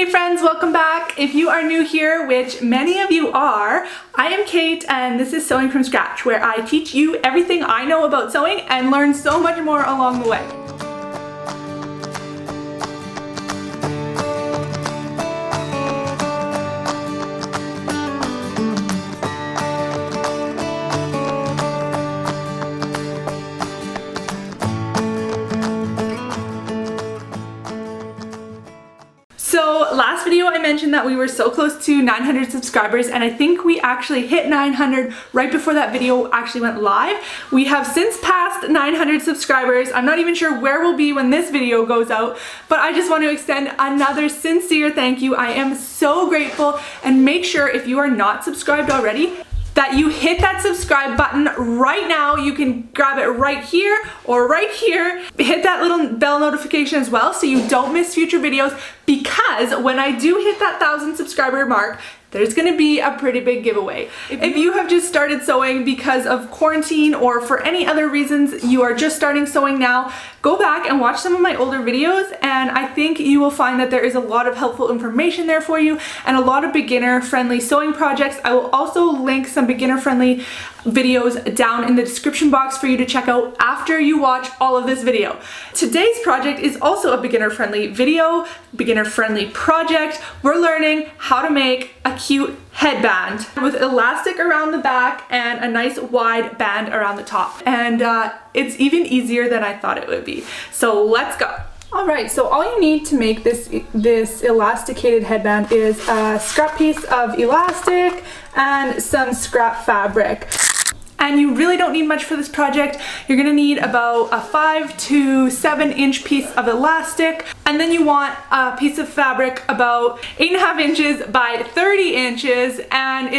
Hey friends, welcome back. If you are new here, which many of you are, I am Kate and this is Sewing from Scratch, where I teach you everything I know about sewing and learn so much more along the way. So last video I mentioned that we were so close to 900 subscribers, and I think we actually hit 900 right before that video actually went live. We have since passed 900 subscribers. I'm not even sure where we'll be when this video goes out, but I just want to extend another sincere thank you. I am so grateful, and make sure if you are not subscribed already that you hit that subscribe button right now. You can grab it right here or right here. Hit that little bell notification as well so you don't miss future videos, because when I do hit that 1,000 subscriber mark, there's gonna be a pretty big giveaway. If you have just started sewing because of quarantine or for any other reasons, you are just starting sewing now, go back and watch some of my older videos, and I think you will find that there is a lot of helpful information there for you and a lot of beginner-friendly sewing projects. I will also link some beginner-friendly videos down in the description box for you to check out after you watch all of this video. Today's project is also a beginner-friendly video, beginner-friendly project. We're learning how to make a cute headband with elastic around the back and a nice wide band around the top. And it's even easier than I thought it would be. So let's go. Alright, so all you need to make this elasticated headband is a scrap piece of elastic and some scrap fabric. And you really don't need much for this project. You're gonna need about a 5 to 7 inch piece of elastic, and then you want a piece of fabric about 8.5 inches by 30 inches, and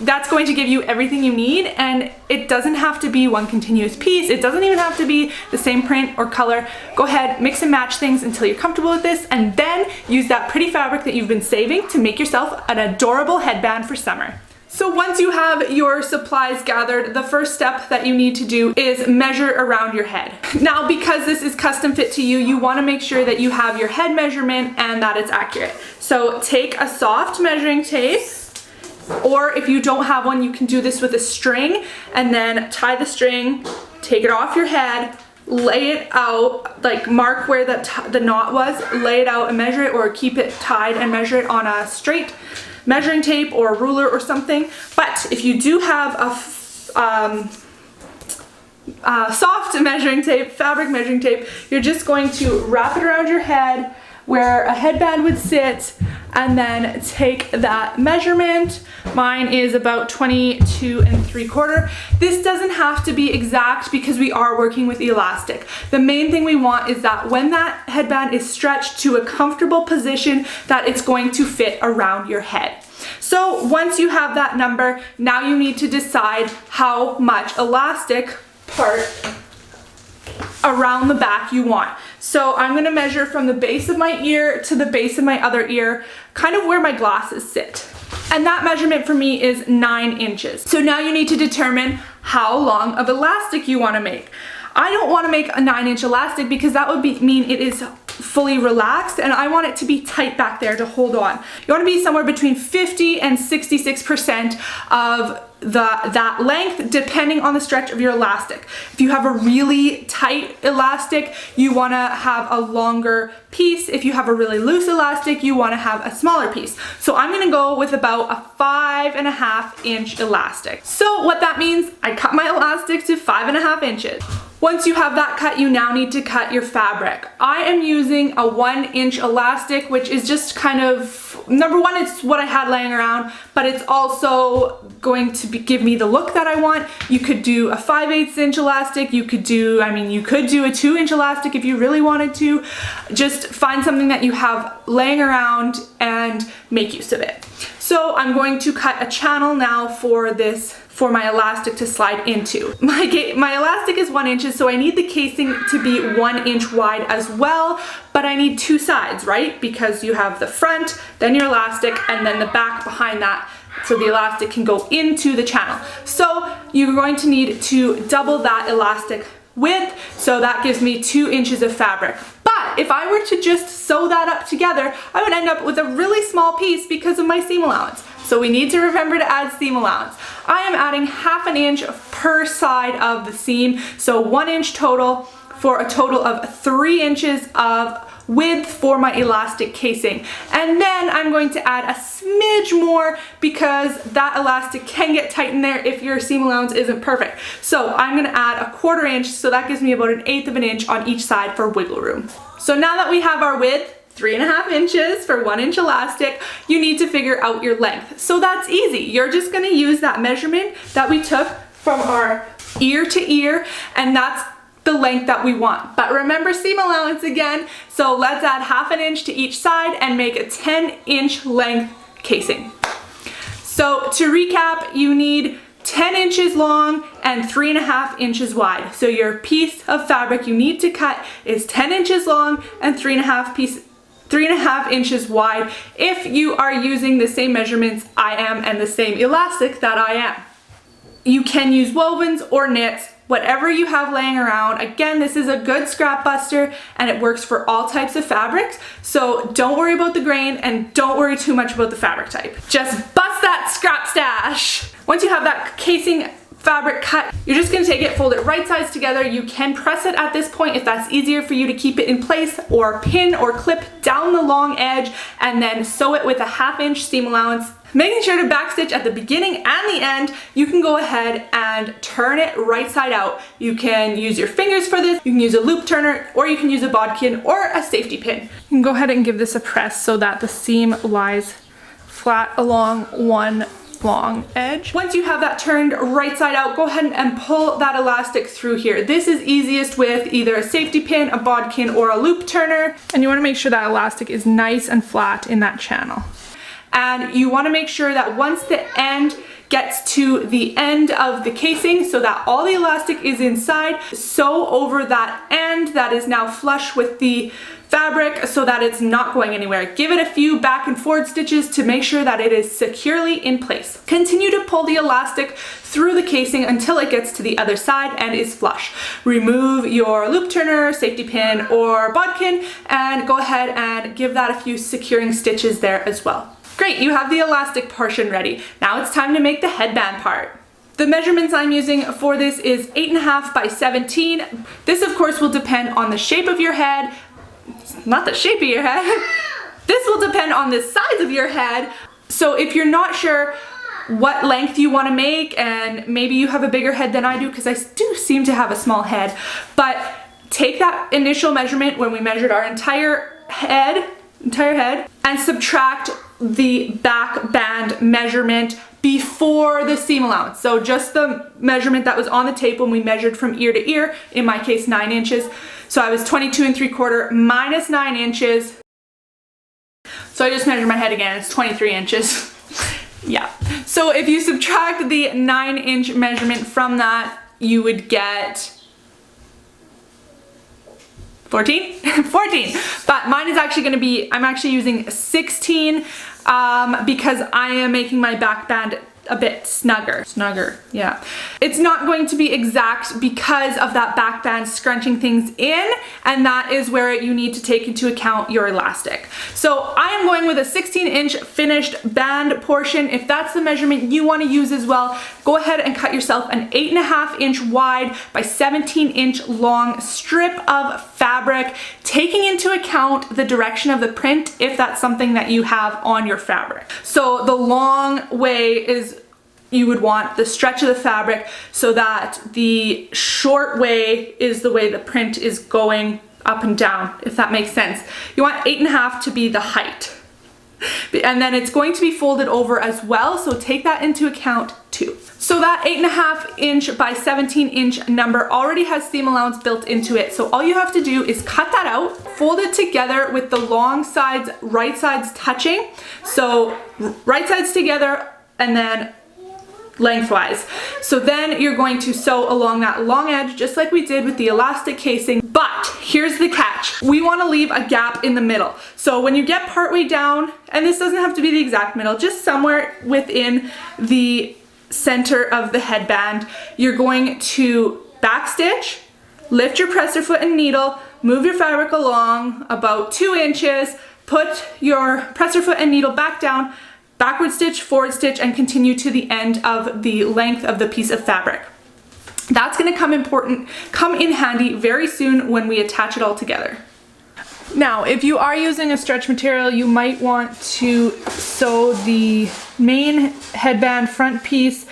that's going to give you everything you need. And it doesn't have to be one continuous piece. It doesn't even have to be the same print or color. Go ahead, mix and match things until you're comfortable with this, and then use that pretty fabric that you've been saving to make yourself an adorable headband for summer. So once you have your supplies gathered, the first step that you need to do is measure around your head. Now, because this is custom fit to you, you want to make sure that you have your head measurement and that it's accurate. So take a soft measuring tape, or if you don't have one, you can do this with a string, and then tie the string, take it off your head, lay it out, like mark where the knot was, lay it out and measure it, or keep it tied and measure it on a straight measuring tape or a ruler or something. But if you do have a soft measuring tape, fabric measuring tape, you're just going to wrap it around your head where a headband would sit, and then take that measurement. Mine is about 22 3/4. This doesn't have to be exact because we are working with elastic. The main thing we want is that when that headband is stretched to a comfortable position, that it's going to fit around your head. So once you have that number, now you need to decide how much elastic part around the back you want. So I'm gonna measure from the base of my ear to the base of my other ear, kind of where my glasses sit. And that measurement for me is 9 inches. So now you need to determine how long of elastic you wanna make. I don't wanna make a 9-inch elastic because that would mean it is fully relaxed, and I want it to be tight back there to hold on. You wanna be somewhere between 50 and 66% of that length, depending on the stretch of your elastic. If you have a really tight elastic, you wanna have a longer piece. If you have a really loose elastic, you wanna have a smaller piece. So I'm gonna go with about a 5.5 inch elastic. So what that means, I cut my elastic to 5.5 inches. Once you have that cut, you now need to cut your fabric. I am using a 1 inch elastic, which is just kind of, number one, it's what I had laying around, but it's also going to give me the look that I want. You could do a 5/8 inch elastic. You could do, you could do a 2 inch elastic if you really wanted to. Just find something that you have laying around and make use of it. So I'm going to cut a channel now for my elastic to slide into. My elastic is 1 inch, so I need the casing to be 1 inch wide as well, but I need 2 sides, right? Because you have the front, then your elastic, and then the back behind that, so the elastic can go into the channel. So you're going to need to double that elastic width, so that gives me 2 inches of fabric. But But if I were to just sew that up together, I would end up with a really small piece because of my seam allowance. So we need to remember to add seam allowance. I am adding 1/2 inch per side of the seam, so 1 inch total, for a total of 3 inches of width for my elastic casing. And then I'm going to add a smidge more because that elastic can get tight in there if your seam allowance isn't perfect. So I'm gonna add 1/4 inch, so that gives me about 1/8 of an inch on each side for wiggle room. So now that we have our width, 3.5 inches for 1 inch elastic, you need to figure out your length. So that's easy. You're just gonna use that measurement that we took from our ear to ear, and that's the length that we want. But remember seam allowance again, so let's add 1/2 inch to each side and make a 10-inch length casing. So to recap, you need 10 inches long and 3.5 inches wide. So your piece of fabric you need to cut is 10 inches long and 3.5 inches wide if you are using the same measurements I am and the same elastic that I am. You can use wovens or knits, whatever you have laying around. Again, this is a good scrap buster and it works for all types of fabrics. So don't worry about the grain and don't worry too much about the fabric type. Just bust that scrap stash. Once you have that casing fabric cut, you're just gonna take it, fold it right sides together. You can press it at this point if that's easier for you to keep it in place, or pin or clip down the long edge and then sew it with a 1/2 inch seam allowance. Making sure to backstitch at the beginning and the end. You can go ahead and turn it right side out. You can use your fingers for this, you can use a loop turner, or you can use a bodkin or a safety pin. You can go ahead and give this a press so that the seam lies flat along one long edge. Once you have that turned right side out, go ahead and pull that elastic through here. This is easiest with either a safety pin, a bodkin, or a loop turner. And you want to make sure that elastic is nice and flat in that channel. And you want to make sure that once the end gets to the end of the casing so that all the elastic is inside, sew over that end that is now flush with the fabric so that it's not going anywhere. Give it a few back and forward stitches to make sure that it is securely in place. Continue to pull the elastic through the casing until it gets to the other side and is flush. Remove your loop turner, safety pin, or bodkin and go ahead and give that a few securing stitches there as well. Great, you have the elastic portion ready. Now it's time to make the headband part. The measurements I'm using for this is 8.5 by 17. This of course will depend on the shape of your head, not the shape of your head. This will depend on the size of your head. So if you're not sure what length you want to make, and maybe you have a bigger head than I do, because I do seem to have a small head, but take that initial measurement when we measured our entire head, and subtract the back band measurement before the seam allowance. So just the measurement that was on the tape when we measured from ear to ear, in my case 9 inches. So I was 22 3/4 minus 9 inches. So I just measured my head again, it's 23 inches. Yeah. So if you subtract the 9-inch measurement from that, you would get 14? 14. But mine is actually going to be, I'm actually using 16 because I am making my back band a bit snugger, yeah. It's not going to be exact because of that back band scrunching things in, and that is where you need to take into account your elastic. So I am going with a 16-inch finished band portion. If that's the measurement you want to use as well, go ahead and cut yourself an 8.5-inch wide by 17-inch long strip of fabric, taking into account the direction of the print if that's something that you have on your fabric. So the long way is, you would want the stretch of the fabric so that the short way is the way the print is going up and down, if that makes sense. You want 8.5 to be the height. And then it's going to be folded over as well, so take that into account too. So that 8.5-inch by 17-inch number already has seam allowance built into it. So all you have to do is cut that out, fold it together with the long sides, right sides touching. So right sides together and then lengthwise. So then you're going to sew along that long edge just like we did with the elastic casing. But here's the catch. We want to leave a gap in the middle. So when you get partway down, and this doesn't have to be the exact middle, just somewhere within the center of the headband, you're going to backstitch, lift your presser foot and needle, move your fabric along about 2 inches, put your presser foot and needle back down, backward stitch, forward stitch, and continue to the end of the length of the piece of fabric. That's gonna come in handy very soon when we attach it all together. Now, if you are using a stretch material, you might want to sew the main headband front piece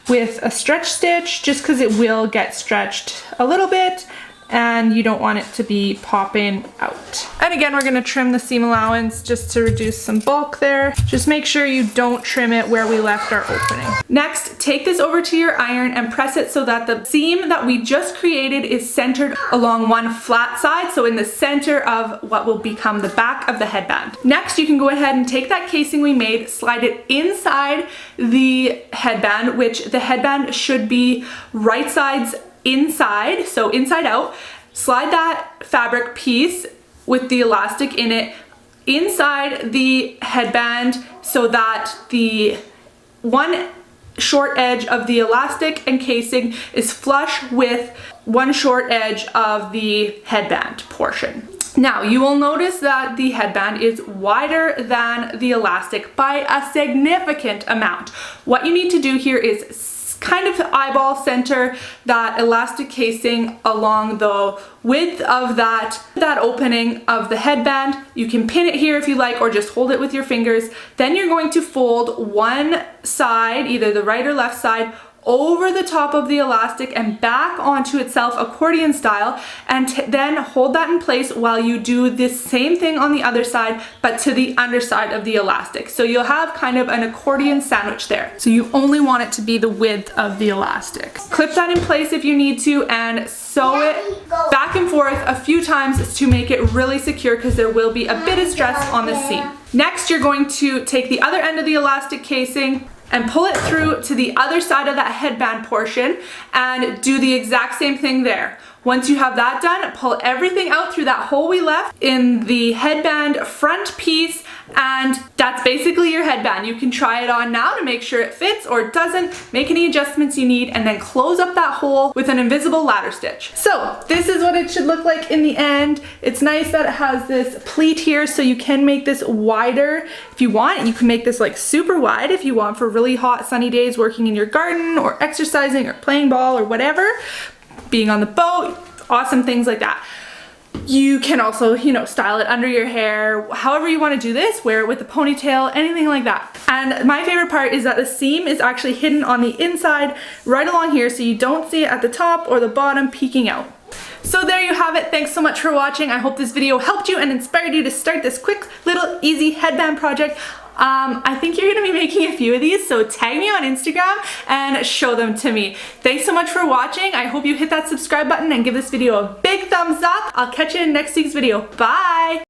with a stretch stitch, just because it will get stretched a little bit and you don't want it to be popping out. And again, we're gonna trim the seam allowance just to reduce some bulk there. Just make sure you don't trim it where we left our opening. Next, take this over to your iron and press it so that the seam that we just created is centered along one flat side, so in the center of what will become the back of the headband. Next, you can go ahead and take that casing we made, slide it inside the headband, which the headband should be right sides inside, so inside out. Slide that fabric piece with the elastic in it inside the headband so that the one short edge of the elastic and casing is flush with one short edge of the headband portion. Now, you will notice that the headband is wider than the elastic by a significant amount. What you need to do here is kind of eyeball center that elastic casing along the width of that opening of the headband. You can pin it here if you like, or just hold it with your fingers. Then you're going to fold one side, either the right or left side, over the top of the elastic and back onto itself accordion style, and then hold that in place while you do this same thing on the other side, but to the underside of the elastic. So you'll have kind of an accordion sandwich there. So you only want it to be the width of the elastic. Clip that in place if you need to and sew it back and forth a few times to make it really secure, because there will be a bit of stress on the seam. Next, you're going to take the other end of the elastic casing and pull it through to the other side of that headband portion and do the exact same thing there. Once you have that done, pull everything out through that hole we left in the headband front piece, and that's basically your headband. You can try it on now to make sure it fits or it doesn't, make any adjustments you need, and then close up that hole with an invisible ladder stitch. So this is what it should look like in the end. It's nice that it has this pleat here, so you can make this wider if you want. You can make this like super wide if you want for really hot sunny days working in your garden or exercising or playing ball or whatever, being on the boat, awesome things like that. You can also, you know, style it under your hair, however you want to do this, wear it with a ponytail, anything like that. And my favorite part is that the seam is actually hidden on the inside right along here, so you don't see it at the top or the bottom peeking out. So there you have it. Thanks so much for watching. I hope this video helped you and inspired you to start this quick little easy headband project. I think you're gonna be making a few of these, so tag me on Instagram and show them to me. Thanks so much for watching. I hope you hit that subscribe button and give this video a big thumbs up. I'll catch you in next week's video. Bye!